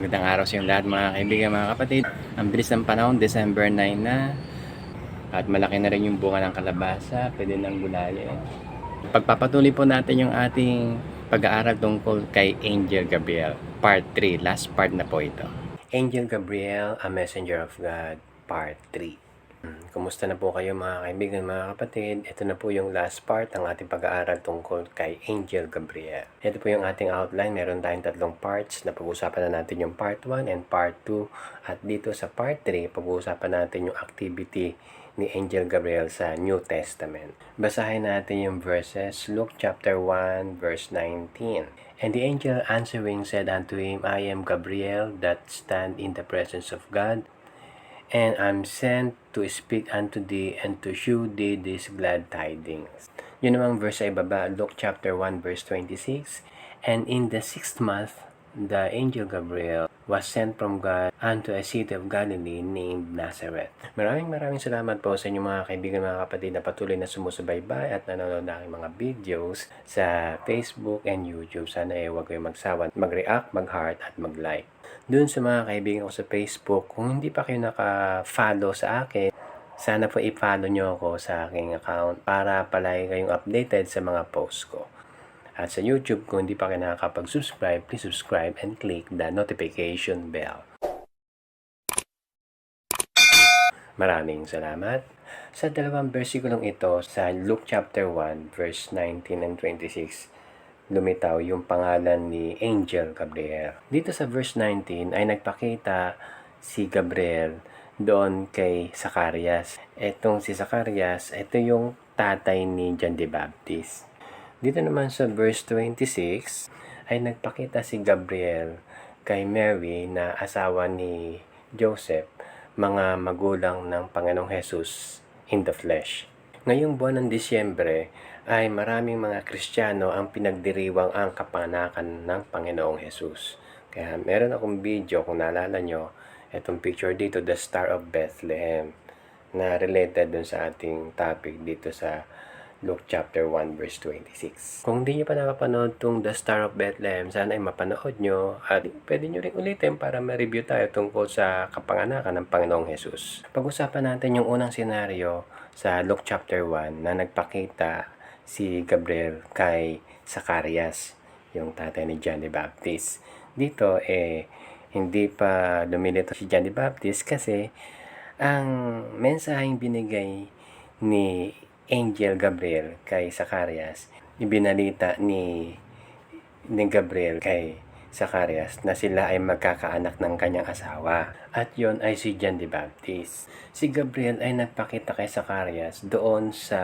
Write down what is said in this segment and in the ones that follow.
Magandang araw sa inyong lahat mga kaibigan, mga kapatid. Ang bilis ng panahon, December 9 na. At malaki na rin yung bunga ng kalabasa, pwede nang gulayin. Pagpapatuloy po natin yung ating pag-aaral tungkol kay Angel Gabriel. Part 3, last part na po ito. Angel Gabriel, a Messenger of God, Part 3. Kumusta na po kayo mga kaibigan, mga kapatid? Ito na po yung last part ng ating pag-aaral tungkol kay Angel Gabriel. Ito po yung ating outline. Meron tayong tatlong parts na pag-uusapan na natin yung part 1 and part 2. At dito sa part 3, pag-uusapan natin yung activity ni Angel Gabriel sa New Testament. Basahin natin yung verses. Luke chapter 1 verse 19. And the angel answering said unto him, I am Gabriel that stand in the presence of God, and I'm sent to speak unto thee and to shew thee these glad tidings. Yun namang verse ay baba, Luke chapter 1 verse 26. And in the 6th month, the angel Gabriel was sent from God unto a city of Galilee named Nazareth. Maraming salamat po sa inyo mga kaibigan, mga kapatid na patuloy na sumusubaybay at nanonood ng aking mga videos sa Facebook and YouTube. Sana huwag kayong magsawa, mag-react, mag-heart at mag-like. Doon sa mga kaibigan ko sa Facebook, kung hindi pa kayo naka-follow sa akin, sana po i-follow nyo ako sa aking account para palagi kayong updated sa mga posts ko. At sa YouTube, kung hindi pa kayo nakakapag-subscribe, please subscribe and click the notification bell. Maraming salamat. Sa dalawang versikulong ito, sa Luke chapter 1, verse 19 and 26, lumitaw yung pangalan ni Angel Gabriel. Dito sa verse 19 ay nagpakita si Gabriel doon kay Zacarias. Etong si Zacarias, ito yung tatay ni John the Baptist. Dito naman sa verse 26 ay nagpakita si Gabriel kay Mary na asawa ni Joseph, mga magulang ng Panginoong Jesus in the flesh. Ngayong buwan ng Disyembre ay maraming mga Kristiyano ang pinagdiriwang ang kapanganakan ng Panginoong Jesus. Kaya meron akong video, kung naalala nyo, itong picture dito, the Star of Bethlehem, na related dun sa ating topic dito sa Luke chapter 1 verse 26. Kung hindi nyo pa nakapanood tong The Star of Bethlehem, sana ay mapanood nyo at pwede nyo rin ulitin para ma-review tayo tungkol sa kapanganakan ng Panginoong Jesus. Pag-usapan natin yung unang senaryo sa Luke chapter 1 na nagpakita si Gabriel kay Zacarias, yung tatay ni John the Baptist. Dito hindi pa lumilito si John the Baptist kasi ang mensaheng binigay ni Angel Gabriel kay Zacarias, ibinalita ni Gabriel kay Zacarias na sila ay magkakaanak ng kanyang asawa. At yon ay si John the Baptist. Si Gabriel ay nagpakita kay Zacarias doon sa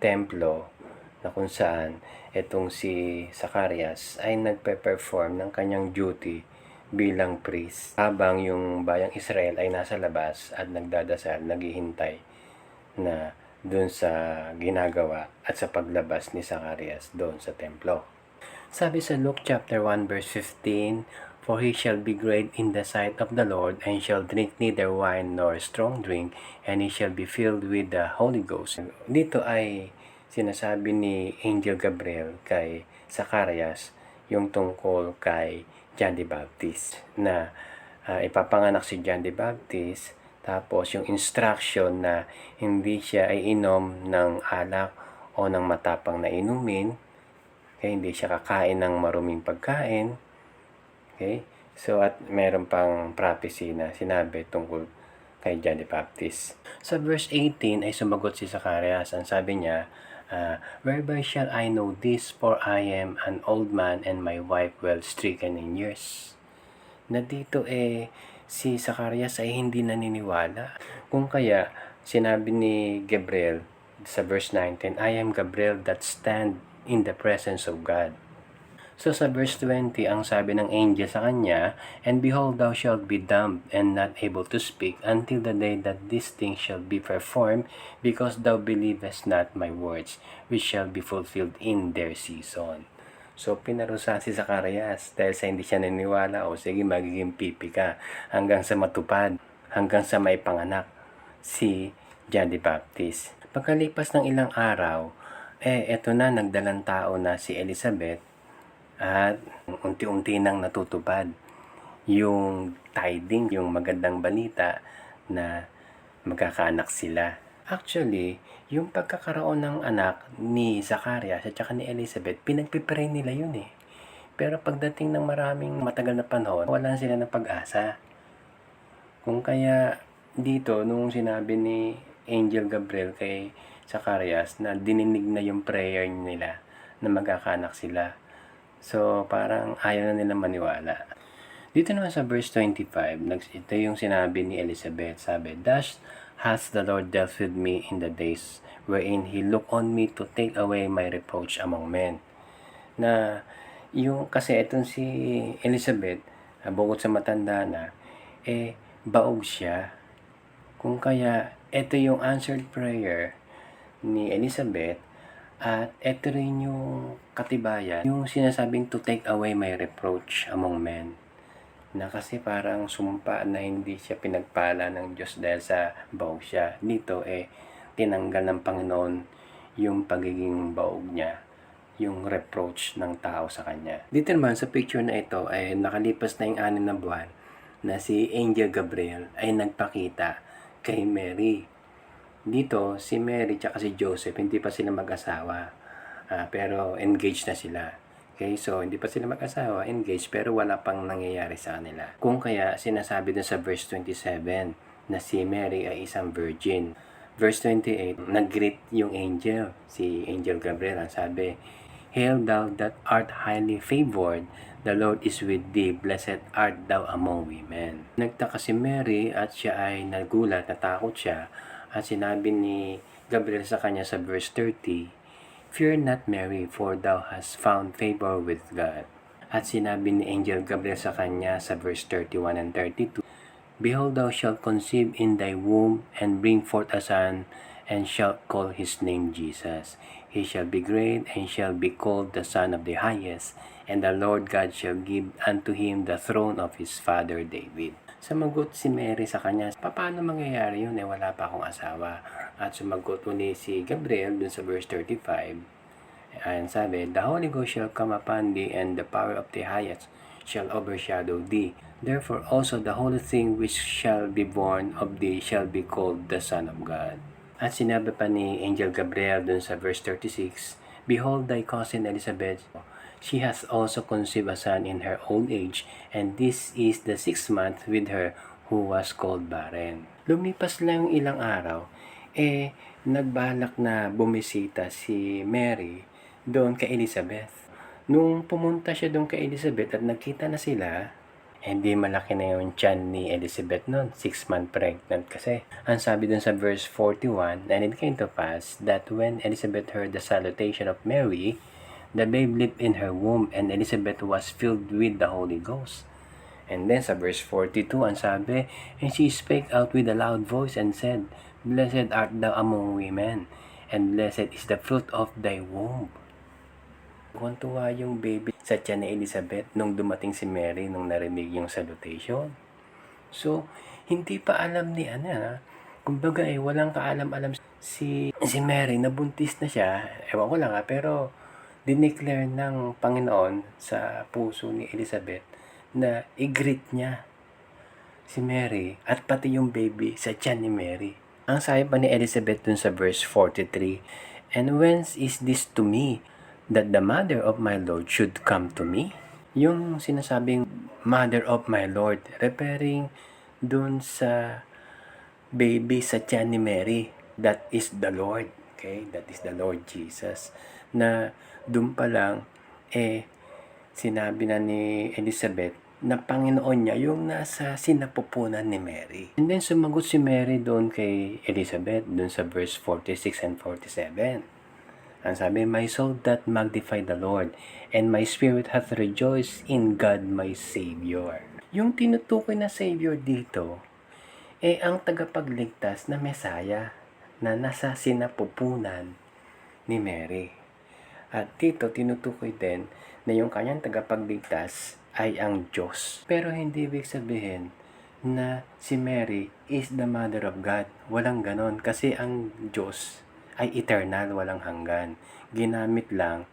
templo na kung saan itong si Zacarias ay nagpe-perform ng kanyang duty bilang priest habang yung bayang Israel ay nasa labas at nagdadasal, naghihintay na doon sa ginagawa at sa paglabas ni Zacarias doon sa templo. Sabi sa Luke chapter 1 verse 15, For he shall be great in the sight of the Lord, and shall drink neither wine nor strong drink, and he shall be filled with the Holy Ghost. Dito ay sinasabi ni Angel Gabriel kay Zacarias yung tungkol kay John the Baptist na ipapanganak si John the Baptist. Tapos yung instruction na hindi siya ay inom ng alak o ng matapang na inumin. Okay, hindi siya kakain ng maruming pagkain. Okay? So at meron pang prophecy na sinabi tungkol kay John the Baptist. Sa verse 18 ay sumagot si Zacarias. Ang sabi niya, Whereby shall I know this, for I am an old man and my wife well stricken in years. Na dito si Zacarias ay hindi naniniwala. Kung kaya, sinabi ni Gabriel sa verse 19, I am Gabriel that stand in the presence of God. So sa verse 20, ang sabi ng angel sa kanya, And behold, thou shalt be dumb and not able to speak until the day that this thing shall be performed, because thou believest not my words, which shall be fulfilled in their season. So, pinarusa si Zacarias dahil sa hindi siya naniniwala, o sige, magiging pipi ka hanggang sa matupad, hanggang sa may panganak si John the Baptist. Pagkalipas ng ilang araw, eto na, nagdalang tao na si Elizabeth at unti-unti nang natutupad yung tiding, yung magandang balita na magkakaanak sila. Actually, yung pagkakaroon ng anak ni Zacarias at saka ni Elizabeth, pinagpipray nila yun eh. Pero pagdating ng maraming matagal na panahon, wala sila ng pag-asa. Kung kaya dito, nung sinabi ni Angel Gabriel kay Zacarias na dininig na yung prayer nila na magkakaanak sila. So, parang ayaw na nila maniwala. Dito naman sa verse 25, ito yung sinabi ni Elizabeth. Sabi, "Thus has the Lord dealt with me in the days wherein He looked on me to take away my reproach among men." Na yung kasi itong si Elizabeth, bukod sa matanda na, baog siya. Kung kaya, ito yung answered prayer ni Elizabeth at ito rin yung katibayan, yung sinasabing to take away my reproach among men. Na kasi parang sumpa na hindi siya pinagpala ng Diyos dahil sa baog siya. Dito tinanggal ng Panginoon yung pagiging baog niya, yung reproach ng tao sa kanya. Dito naman sa picture na ito ay nakalipas na yung 6 na buwan na si Angel Gabriel ay nagpakita kay Mary. Dito si Mary at si Joseph hindi pa sila mag-asawa, pero engaged na sila. Okay, so hindi pa sila mag-asawa, engaged, pero wala pang nangyayari sa kanila. Kung kaya sinasabi dun sa verse 27 na si Mary ay isang virgin. Verse 28, nag-greet yung angel, si Angel Gabriel, ang sabi, "Hail thou that art highly favored, the Lord is with thee, blessed art thou among women." Nagtaka si Mary at siya ay nagulat, natakot siya, at sinabi ni Gabriel sa kanya sa verse 30, "Fear not, Mary, for thou hast found favor with God." At sinabi ni Angel Gabriel sa kanya sa verse 31 and 32, "Behold, thou shalt conceive in thy womb, and bring forth a son, and shalt call his name Jesus. He shall be great, and shall be called the Son of the Highest, and the Lord God shall give unto him the throne of his father David." Sumagot si Mary sa kanya, paano mangyayari yun? Wala pa akong asawa. At sumagot uli si Gabriel dun sa verse 35. Ayan sabi, "The Holy Ghost shall come upon thee, and the power of the highest shall overshadow thee. Therefore also the holy thing which shall be born of thee shall be called the Son of God." At sinabi pa ni Angel Gabriel dun sa verse 36, "Behold thy cousin Elizabeth, she has also conceived a son in her old age, and this is the 6th month with her who was called barren." Lumipas lang ilang araw, nagbalak na bumisita si Mary doon kay Elizabeth. Nung pumunta siya doon kay Elizabeth at nagkita na sila, hindi malaki na yung tiyan ni Elizabeth noon, 6-month pregnant kasi. Ang sabi dun sa verse 41, "And it came to pass that when Elizabeth heard the salutation of Mary, the babe leaped in her womb, and Elizabeth was filled with the Holy Ghost." And then sa verse 42, ang sabi, "And she spake out with a loud voice and said, Blessed art thou among women, and blessed is the fruit of thy womb." Tuwa yung baby sa tiyan ni Elizabeth nung dumating si Mary nung narinig yung salutation. So, hindi pa alam ni kumbaga walang kaalam-alam si Mary, nabuntis na siya, ewan ko lang pero dineclare ng Panginoon sa puso ni Elizabeth na i-greet niya si Mary at pati yung baby sa tiyan ni Mary. Ang sabi pa ni Elizabeth dun sa verse 43, "And whence is this to me, that the mother of my Lord should come to me?" Yung sinasabing mother of my Lord, referring dun sa baby sa tiyan ni Mary. That is the Lord. Okay? That is the Lord Jesus. Na dun pa lang, sinabi na ni Elizabeth na Panginoon niya yung nasa sinapupunan ni Mary. And then sumagot si Mary doon kay Elizabeth doon sa verse 46 and 47. Ang sabi, "My soul doth magnify the Lord, and my spirit hath rejoiced in God my Savior." Yung tinutukoy na Savior dito, ang tagapagligtas na Mesaya na nasa sinapupunan ni Mary. At dito tinutukoy din na yung kanyang tagapagligtas ay ang Diyos. Pero hindi ibig sabihin na si Mary is the mother of God. Walang ganon kasi ang Diyos ay eternal, walang hanggan. Ginamit lang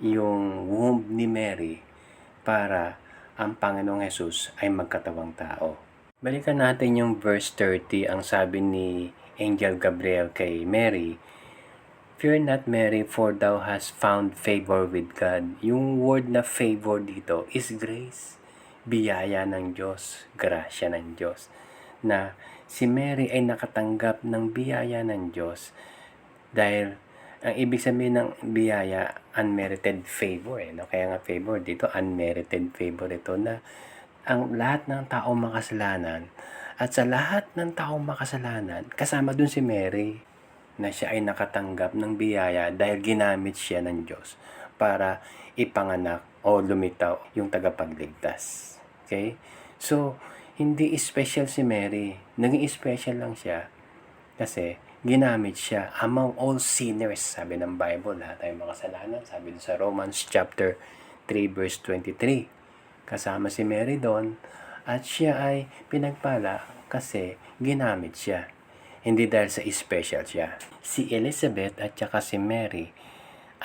yung womb ni Mary para ang Panginoong Hesus ay magkatawang tao. Balikan natin yung verse 30, ang sabi ni Angel Gabriel kay Mary, "Fear not, Mary, for thou hast found favor with God." Yung word na favor dito is grace, biyaya ng Diyos, grasya ng Diyos. Na si Mary ay nakatanggap ng biyaya ng Diyos dahil ang ibig sabihin ng biyaya, unmerited favor. No? Kaya nga favor dito, unmerited favor ito na ang lahat ng taong makasalanan at sa lahat ng taong makasalanan, kasama dun si Mary na siya ay nakatanggap ng biyaya dahil ginamit siya ng Diyos para ipanganak o lumitaw yung tagapagligtas. Okay? So, hindi special si Mary. Naging special lang siya kasi ginamit siya among all sinners, sabi ng Bible. Lahat tayo makasalanan. Sabi sa Romans chapter 3 verse 23. Kasama si Mary doon at siya ay pinagpala kasi ginamit siya. Hindi dahil sa special siya. Si Elizabeth at saka si Mary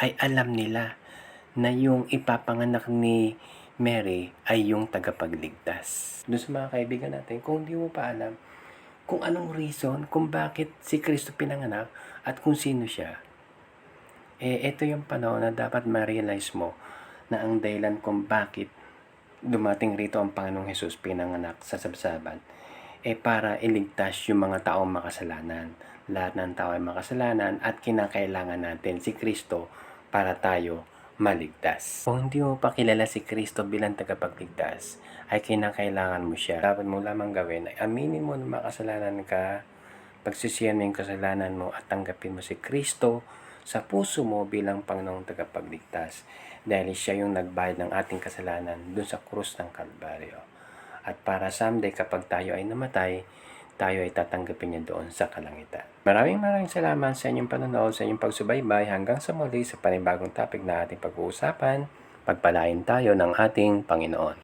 ay alam nila na yung ipapanganak ni Mary ay yung tagapagligtas. Doon sa mga kaibigan natin, kung di mo pa alam kung anong reason, kung bakit si Kristo pinanganak at kung sino siya, ito yung panahon na dapat ma-realize mo na ang dahilan kung bakit dumating rito ang Panginoong Hesus pinanganak sa sabsaban, para iligtas yung mga taong makasalanan. Lahat ng tao ay makasalanan at kinakailangan natin si Kristo para tayo maligtas. Kung hindi mo pa kilala si Kristo bilang tagapagligtas, ay kinakailangan mo siya. Dapat mo lamang gawin ay aminin mo na makasalanan ka, pagsisihan mo yung kasalanan mo at tanggapin mo si Kristo sa puso mo bilang Panginoong tagapagligtas dahil siya yung nagbayad ng ating kasalanan dun sa krus ng Kalbaryo. At para someday kapag tayo ay namatay, tayo ay tatanggapin niya doon sa kalangitan. Maraming salamat sa inyong panonood, sa inyong pagsubaybay. Hanggang sa muli sa panibagong topic na ating pag-uusapan, pagpalain tayo ng ating Panginoon.